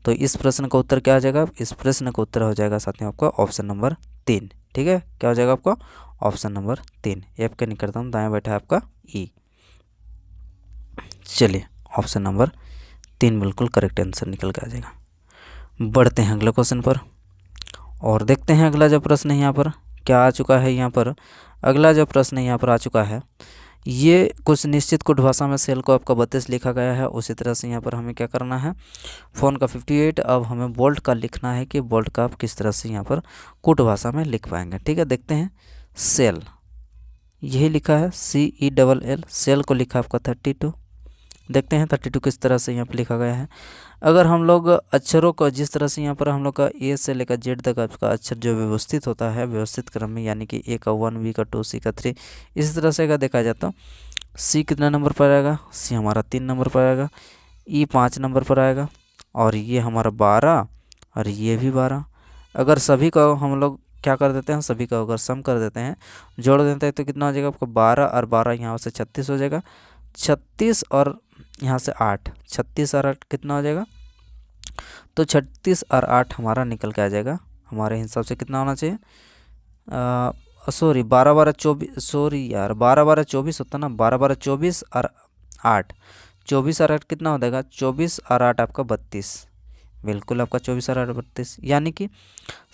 S1: तो इस प्रश्न का उत्तर क्या आ जाएगा, इस प्रश्न का उत्तर हो जाएगा साथियों आपका ऑप्शन नंबर 3। ठीक है, क्या हो जाएगा आपका ऑप्शन नंबर 3, एफ के निकटतम दाएं बैठा है आपका ई। चलिए, ऑप्शन नंबर 3 बिल्कुल करेक्ट आंसर निकल के आ जाएगा। बढ़ते हैं अगले क्वेश्चन पर और देखते हैं अगला जो प्रश्न यहाँ पर क्या आ चुका है। यहाँ पर अगला जो प्रश्न यहाँ पर आ चुका है, ये कुछ निश्चित कुट भाषा में सेल को आपका 32 लिखा गया है। उसी तरह से यहाँ पर हमें क्या करना है, फ़ोन का 58। अब हमें बोल्ट का लिखना है कि बोल्ट का आप किस तरह से यहाँ पर कुट भाषा में लिख पाएंगे। ठीक है, देखते हैं, सेल यही लिखा है CELL, सेल को लिखा आपका 32। देखते हैं 32 किस तरह से यहाँ पर लिखा गया है। अगर हम लोग अक्षरों को जिस तरह से यहाँ पर हम लोग का ए से लेकर जेड तक आपका अक्षर जो व्यवस्थित होता है व्यवस्थित क्रम में, यानी कि ए का 1, बी का 2, सी का 3, इसी तरह से अगर देखा जाए तो सी कितना नंबर पर आएगा, सी हमारा 3 नंबर पर आएगा, ई 5 नंबर पर आएगा, और ये हमारा 12 और ये भी 12। अगर सभी का हम लोग क्या कर देते हैं, सभी का अगर सम कर देते हैं, जोड़ देते हैं, तो कितना हो जाएगा आपको 12 और 12 यहाँ से 36 हो जाएगा। 36 और यहाँ से 8, 36 और 8 कितना हो जाएगा, तो 36 और 8 हमारा निकल के आ जाएगा। हमारे हिसाब से कितना होना चाहिए, सॉरी 12 12 24, सॉरी यार 12 12 24 होता ना, 12 12 24 और 8, 24 और 8 कितना हो जाएगा, 24 और 8 आपका 32। बिल्कुल आपका 24 और 8 32, यानी कि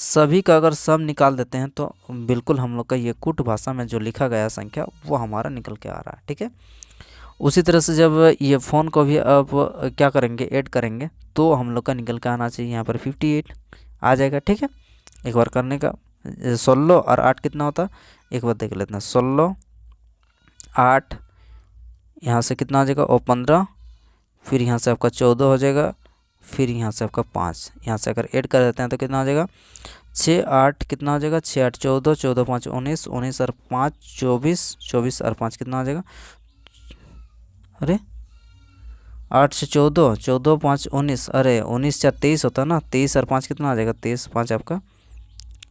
S1: सभी का अगर सम निकाल देते हैं तो बिल्कुल हम लोग का ये कुट भाषा में जो लिखा गया संख्या वो हमारा निकल के आ रहा है। ठीक है, उसी तरह से जब ये फ़ोन को भी अब क्या करेंगे, ऐड करेंगे, तो हम लोग का निकल के आना चाहिए यहाँ पर 58 आ जाएगा। ठीक है, एक बार करने का, 16 और 8 कितना होता है, एक बार देख लेते हैं, 16 8 यहाँ से कितना हो जाएगा, और 15, फिर यहाँ से आपका 14 हो जाएगा, फिर यहाँ से आपका 5, यहाँ से अगर ऐड कर देते हैं तो कितना हो जाएगा, 6 8 कितना हो जाएगा, 6 8 14, 14 5 19, 19 और 5 24, 24 और 5 कितना हो जाएगा, अरे 8 से 14, 14 5 19, अरे 19 4 23 होता है ना, 23 और 5 कितना आ जाएगा, 23 5 आपका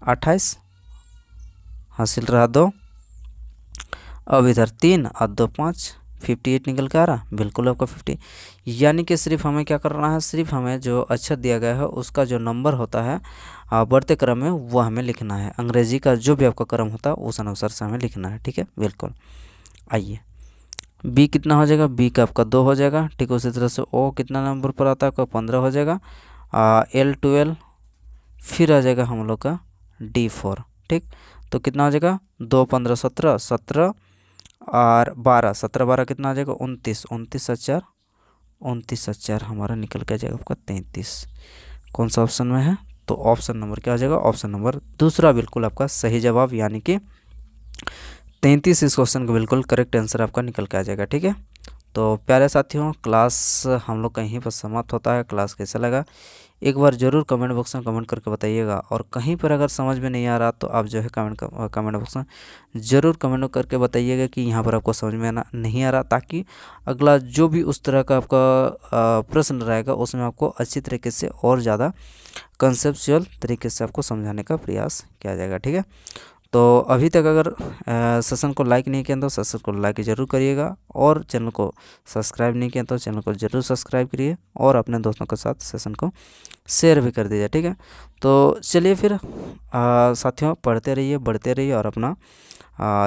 S1: 28, हासिल रहा 2। अब इधर 3 और 2 5, 58 निकल के आ रहा, बिल्कुल आपका 50। यानी कि सिर्फ हमें क्या करना है, सिर्फ हमें जो अक्षर दिया गया है उसका जो नंबर होता है बढ़ते क्रम में वो हमें लिखना है। अंग्रेजी का जो भी आपका क्रम होता है उस अनुसार से हमें लिखना है। ठीक है, बिल्कुल। आइए, बी कितना हो जाएगा, बी का आपका 2 हो जाएगा। ठीक, उसी तरह से ओ कितना नंबर पर आता है आपका 15 हो जाएगा, L 12, फिर आ जाएगा हम लोग का D4। ठीक, तो कितना हो जाएगा, 2 15 17, 17 और 12, 17 12 कितना आ जाएगा, 29, 29 और 4, 29 और 4 हमारा निकल के आ जाएगा आपका 33। कौन सा ऑप्शन में है, तो ऑप्शन नंबर क्या आ जाएगा, ऑप्शन नंबर दूसरा बिल्कुल आपका सही जवाब, यानी कि 33 इस क्वेश्चन का बिल्कुल करेक्ट आंसर आपका निकल के आ जाएगा। ठीक है, तो प्यारे साथियों, क्लास हम लोग कहीं पर समाप्त होता है। क्लास कैसा लगा एक बार ज़रूर कमेंट बॉक्स में कमेंट करके बताइएगा, और कहीं पर अगर समझ में नहीं आ रहा तो आप जो है कमेंट बॉक्स में ज़रूर कमेंट करके बताइएगा कि यहाँ पर आपको समझ में नहीं आ रहा, ताकि अगला जो भी उस तरह का आपका प्रश्न रहेगा उसमें आपको अच्छी तरीके से और ज़्यादा कंसेप्चुअल तरीके से आपको समझाने का प्रयास किया जाएगा। ठीक है, तो अभी तक अगर सेशन को लाइक नहीं किया तो सेशन को लाइक ज़रूर करिएगा, और चैनल को सब्सक्राइब नहीं किया तो चैनल को ज़रूर सब्सक्राइब करिए, और अपने दोस्तों के साथ सेशन को शेयर भी कर दीजिए। ठीक है, तो चलिए फिर साथियों, पढ़ते रहिए, बढ़ते रहिए, और अपना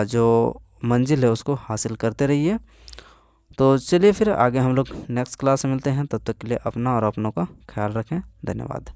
S1: जो मंजिल है उसको हासिल करते रहिए। तो चलिए फिर आगे हम लोग नेक्स्ट क्लास में मिलते हैं। तब तक के लिए अपना और अपनों का ख्याल रखें। धन्यवाद।